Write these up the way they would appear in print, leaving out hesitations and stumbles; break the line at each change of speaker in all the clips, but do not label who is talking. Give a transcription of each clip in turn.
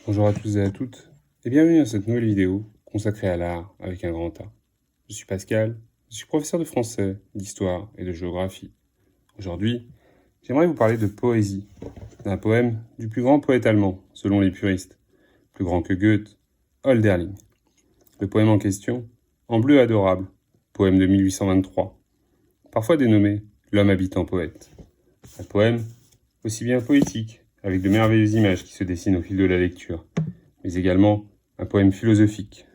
Bonjour à tous et à toutes, et bienvenue à cette nouvelle vidéo consacrée à l'art avec un grand A. Je suis Pascal, je suis professeur de français, d'histoire et de géographie. Aujourd'hui, j'aimerais vous parler de poésie, d'un poème du plus grand poète allemand, selon les puristes, plus grand que Goethe, Hölderlin. Le poème en question, En bleu adorable, poème de 1823, parfois dénommé L'homme habitant poète. Un poème aussi bien poétique, avec de merveilleuses images qui se dessinent au fil de la lecture, mais également un poème philosophique.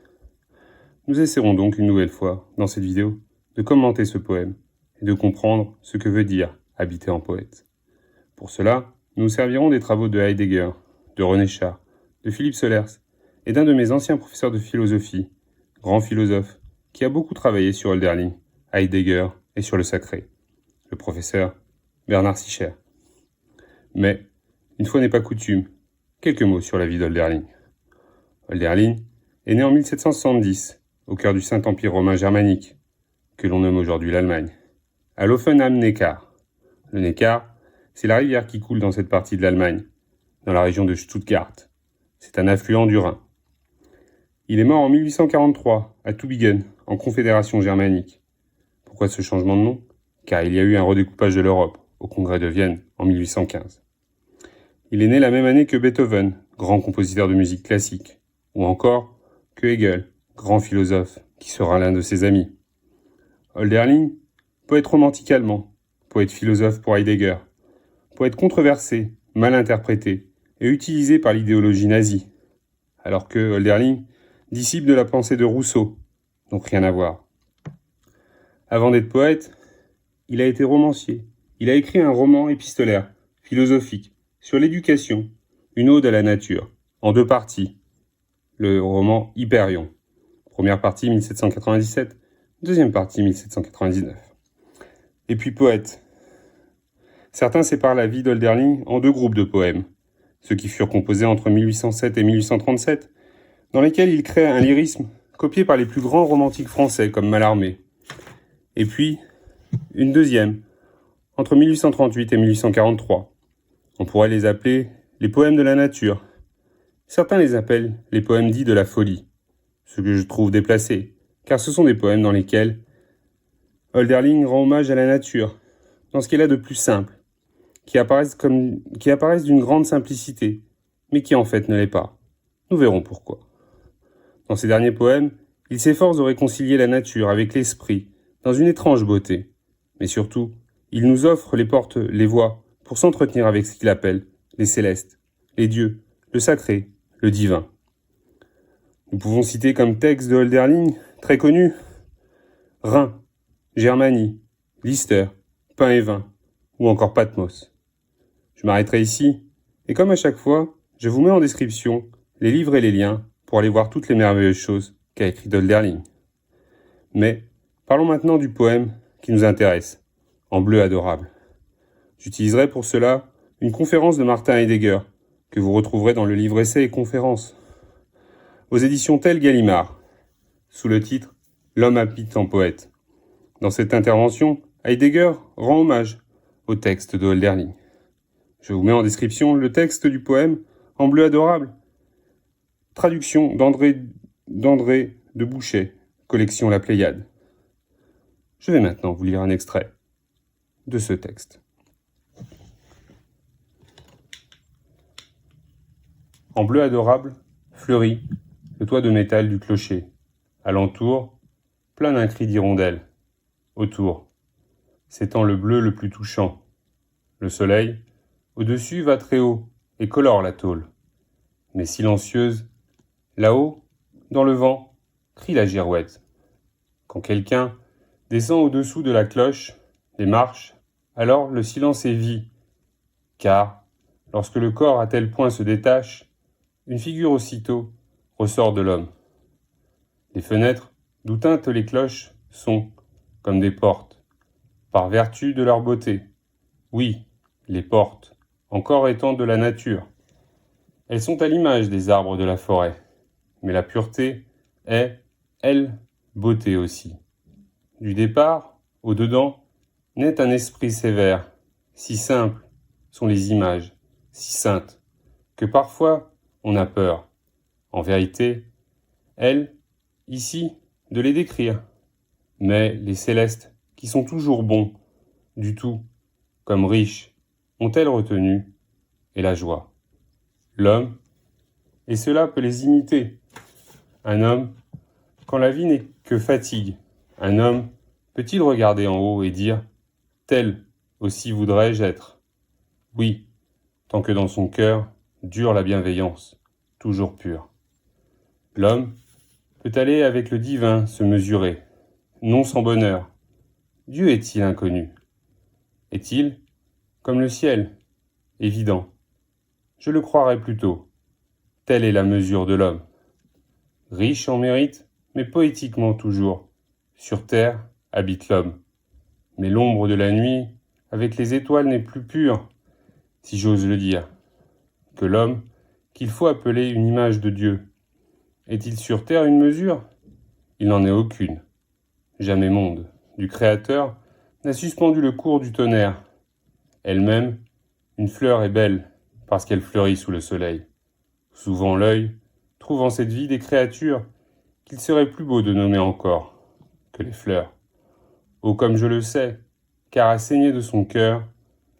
Nous essaierons donc une nouvelle fois, dans cette vidéo, de commenter ce poème et de comprendre ce que veut dire habiter en poète. Pour cela, nous nous servirons des travaux de Heidegger, de René Char, de Philippe Solers et d'un de mes anciens professeurs de philosophie, grand philosophe, qui a beaucoup travaillé sur Hölderlin, Heidegger et sur le sacré, le professeur Bernard Sicher. Mais, une fois n'est pas coutume, quelques mots sur la vie d'Hölderlin. Hölderlin est né en 1770, au cœur du Saint-Empire romain germanique, que l'on nomme aujourd'hui l'Allemagne, à Laufen am Neckar. Le Neckar, c'est la rivière qui coule dans cette partie de l'Allemagne, dans la région de Stuttgart. C'est un affluent du Rhin. Il est mort en 1843, à Tübingen, en Confédération germanique. Pourquoi ce changement de nom ? Car il y a eu un redécoupage de l'Europe, au Congrès de Vienne, en 1815. Il est né la même année que Beethoven, grand compositeur de musique classique, ou encore que Hegel, grand philosophe, qui sera l'un de ses amis. Hölderlin, poète romantique allemand, poète philosophe pour Heidegger, poète controversé, mal interprété et utilisé par l'idéologie nazie, alors que Hölderlin, disciple de la pensée de Rousseau, donc rien à voir. Avant d'être poète, il a été romancier. Il a écrit un roman épistolaire, philosophique, sur l'éducation, une ode à la nature, en 2 parties. Le roman Hyperion, première partie 1797, deuxième partie 1799. Et puis poète. Certains séparent la vie d'Hölderlin en 2 groupes de poèmes, ceux qui furent composés entre 1807 et 1837, dans lesquels il crée un lyrisme copié par les plus grands romantiques français comme Mallarmé. Et puis, une deuxième, entre 1838 et 1843. On pourrait les appeler les poèmes de la nature. Certains les appellent les poèmes dits de la folie, ce que je trouve déplacé, car ce sont des poèmes dans lesquels Hölderlin rend hommage à la nature, dans ce qu'elle a de plus simple, qui apparaissent d'une grande simplicité, mais qui en fait ne l'est pas. Nous verrons pourquoi. Dans ces derniers poèmes, il s'efforce de réconcilier la nature avec l'esprit, dans une étrange beauté. Mais surtout, il nous offre les voies pour s'entretenir avec ce qu'il appelle les célestes, les dieux, le sacré, le divin. Nous pouvons citer comme texte de Hölderlin, très connu, Rhin, Germanie, Lister, Pain et vin, ou encore Patmos. Je m'arrêterai ici, et comme à chaque fois, je vous mets en description les livres et les liens pour aller voir toutes les merveilleuses choses qu'a écrit Hölderlin. Mais parlons maintenant du poème qui nous intéresse, En bleu adorable. J'utiliserai pour cela une conférence de Martin Heidegger, que vous retrouverez dans le livre Essais et conférences, aux éditions Tel Gallimard, sous le titre L'homme habitant poète. Dans cette intervention, Heidegger rend hommage au texte de Hölderlin. Je vous mets en description le texte du poème En bleu adorable, traduction d'André de Bouchet, collection La Pléiade. Je vais maintenant vous lire un extrait de ce texte. En bleu adorable, fleurit le toit de métal du clocher. Alentour, plein d'un cri d'hirondelle. Autour, s'étend le bleu le plus touchant. Le soleil, au-dessus, va très haut et colore la tôle. Mais silencieuse, là-haut, dans le vent, crie la girouette. Quand quelqu'un descend au-dessous de la cloche, des marches, alors le silence est vie, car, lorsque le corps à tel point se détache, une figure aussitôt ressort de l'homme. Les fenêtres, d'où tintent les cloches, sont comme des portes, par vertu de leur beauté. Oui, les portes, encore étant de la nature. Elles sont à l'image des arbres de la forêt, mais la pureté est, elle, beauté aussi. Du départ, au-dedans, naît un esprit sévère. Si simples sont les images, si saintes, que parfois on a peur. En vérité, elle, ici, de les décrire. Mais les célestes, qui sont toujours bons, du tout, comme riches, ont-elles retenu, et la joie. L'homme, et cela peut les imiter. Un homme, quand la vie n'est que fatigue, un homme peut-il regarder en haut et dire « Tel aussi voudrais-je être ». Oui, tant que dans son cœur dure la bienveillance, toujours pure. L'homme peut aller avec le divin se mesurer, non sans bonheur. Dieu est-il inconnu? Est-il, comme le ciel, évident? Je le croirais plutôt. Telle est la mesure de l'homme. Riche en mérite, mais poétiquement toujours. Sur terre habite l'homme. Mais l'ombre de la nuit, avec les étoiles, n'est plus pure, si j'ose le dire, que l'homme, qu'il faut appeler une image de Dieu. Est-il sur terre une mesure? Il n'en est aucune. Jamais monde, du Créateur, n'a suspendu le cours du tonnerre. Elle-même, une fleur est belle, parce qu'elle fleurit sous le soleil. Souvent l'œil trouve en cette vie des créatures qu'il serait plus beau de nommer encore que les fleurs. Oh, comme je le sais, car à saigner de son cœur,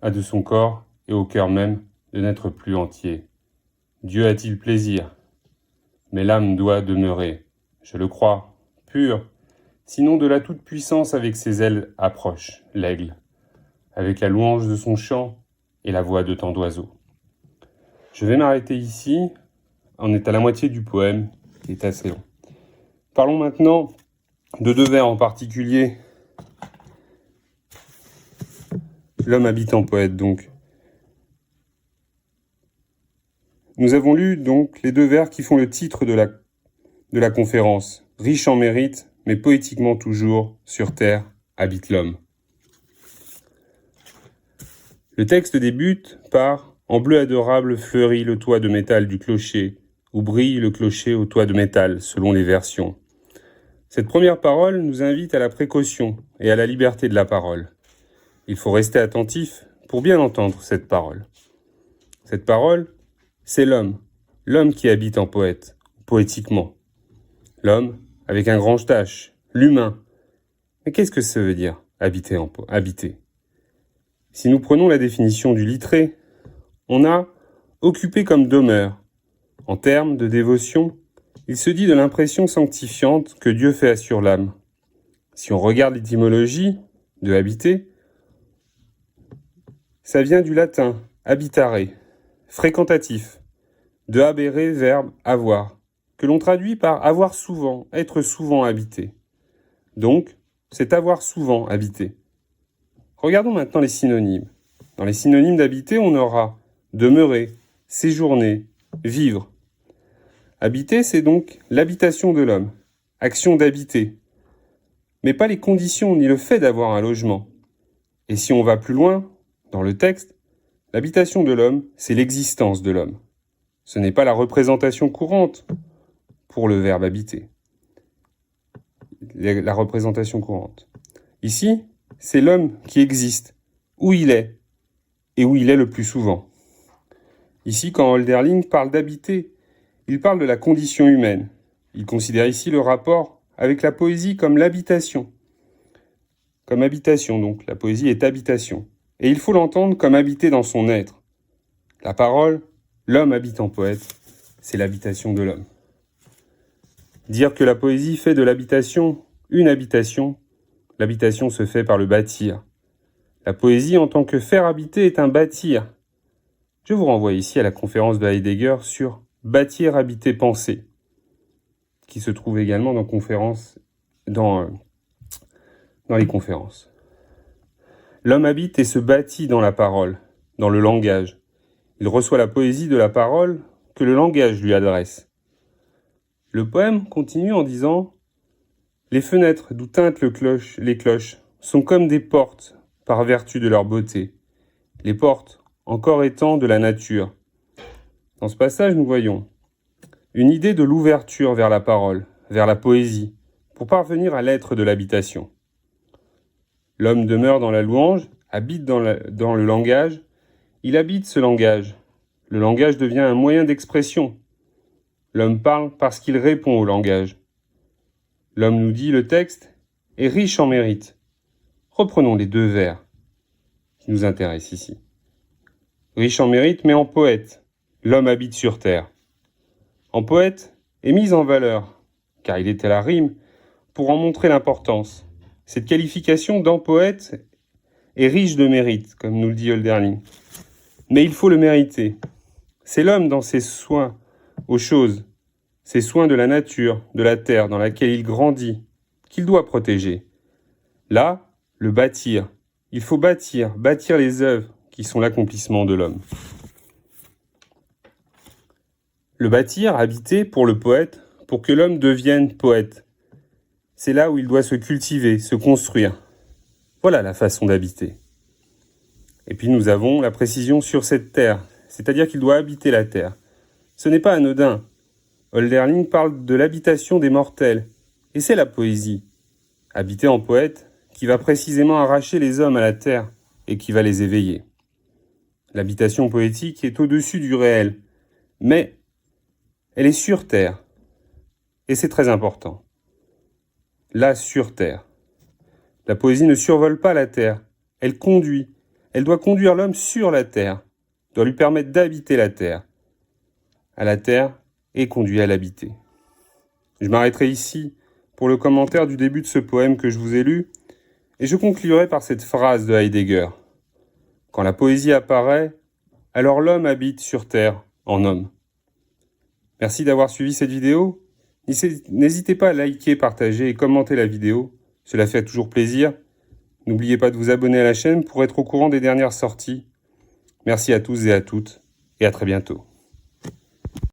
à de son corps et au cœur même de n'être plus entier. Dieu a-t-il plaisir? Mais l'âme doit demeurer, je le crois, pure, sinon de la toute-puissance avec ses ailes approche, l'aigle, avec la louange de son chant et la voix de tant d'oiseaux. Je vais m'arrêter ici, on est à la moitié du poème, qui est assez long. Parlons maintenant de deux vers en particulier. L'homme habitant poète, donc. Nous avons lu donc les deux vers qui font le titre de la conférence. Riche en mérite, mais poétiquement toujours, sur terre habite l'homme. Le texte débute par « En bleu adorable fleurit le toit de métal du clocher » ou « brille le clocher au toit de métal » selon les versions. Cette première parole nous invite à la précaution et à la liberté de la parole. Il faut rester attentif pour bien entendre cette parole. Cette parole, c'est l'homme qui habite en poète, poétiquement. L'homme avec un grand H, l'humain. Mais qu'est-ce que ça veut dire, habiter? Si nous prenons la définition du littré, on a occupé comme demeure. En termes de dévotion, il se dit de l'impression sanctifiante que Dieu fait sur l'âme. Si on regarde l'étymologie de habiter, ça vient du latin habitare, fréquentatif, de habere, verbe avoir, que l'on traduit par avoir souvent, être souvent habité. Donc, c'est avoir souvent habité. Regardons maintenant les synonymes. Dans les synonymes d'habiter, on aura demeurer, séjourner, vivre. Habiter, c'est donc l'habitation de l'homme, action d'habiter, mais pas les conditions ni le fait d'avoir un logement. Et si on va plus loin, dans le texte, l'habitation de l'homme, c'est l'existence de l'homme. Ce n'est pas la représentation courante pour le verbe habiter. La représentation courante. Ici, c'est l'homme qui existe, où il est, et où il est le plus souvent. Ici, quand Hölderlin parle d'habiter, il parle de la condition humaine. Il considère ici le rapport avec la poésie comme l'habitation. Comme habitation, donc. La poésie est habitation. Et il faut l'entendre comme habiter dans son être. La parole, l'homme habitant poète, c'est l'habitation de l'homme. Dire que la poésie fait de l'habitation une habitation, l'habitation se fait par le bâtir. La poésie en tant que faire habiter est un bâtir. Je vous renvoie ici à la conférence de Heidegger sur bâtir, habiter, penser, qui se trouve également dans les conférences. L'homme habite et se bâtit dans la parole, dans le langage. Il reçoit la poésie de la parole que le langage lui adresse. Le poème continue en disant « Les fenêtres d'où tintent les cloches sont comme des portes par vertu de leur beauté. Les portes, encore étant de la nature. » Dans ce passage, nous voyons une idée de l'ouverture vers la parole, vers la poésie, pour parvenir à l'être de l'habitation. L'homme demeure dans la louange, habite dans le langage, il habite ce langage. Le langage devient un moyen d'expression, L'homme parle parce qu'il répond au langage. L'homme nous dit, le texte est riche en mérite. Reprenons les deux vers qui nous intéressent ici. Riche en mérite, mais en poète, l'homme habite sur terre. En poète est mis en valeur, car il est à la rime, pour en montrer l'importance. Cette qualification d'en poète est riche de mérite, comme nous le dit Hölderlin. Mais il faut le mériter. C'est l'homme dans ses soins aux choses, ses soins de la nature, de la terre dans laquelle il grandit, qu'il doit protéger. Là, le bâtir. Il faut bâtir les œuvres qui sont l'accomplissement de l'homme. Le bâtir, habiter pour le poète, pour que l'homme devienne poète. C'est là où il doit se cultiver, se construire. Voilà la façon d'habiter. Et puis nous avons la précision sur cette terre, c'est-à-dire qu'il doit habiter la terre. Ce n'est pas anodin. Hölderlin parle de l'habitation des mortels, et c'est la poésie. Habiter en poète, qui va précisément arracher les hommes à la terre et qui va les éveiller. L'habitation poétique est au-dessus du réel, mais elle est sur terre, et c'est très important. Là, sur terre. La poésie ne survole pas la terre, elle conduit. Elle doit conduire l'homme sur la terre, doit lui permettre d'habiter la terre. À la terre et conduit à l'habiter. Je m'arrêterai ici pour le commentaire du début de ce poème que je vous ai lu, et je conclurai par cette phrase de Heidegger. Quand la poésie apparaît, alors l'homme habite sur terre en homme. Merci d'avoir suivi cette vidéo. N'hésitez pas à liker, partager et commenter la vidéo. Cela fait toujours plaisir. N'oubliez pas de vous abonner à la chaîne pour être au courant des dernières sorties. Merci à tous et à toutes, et à très bientôt.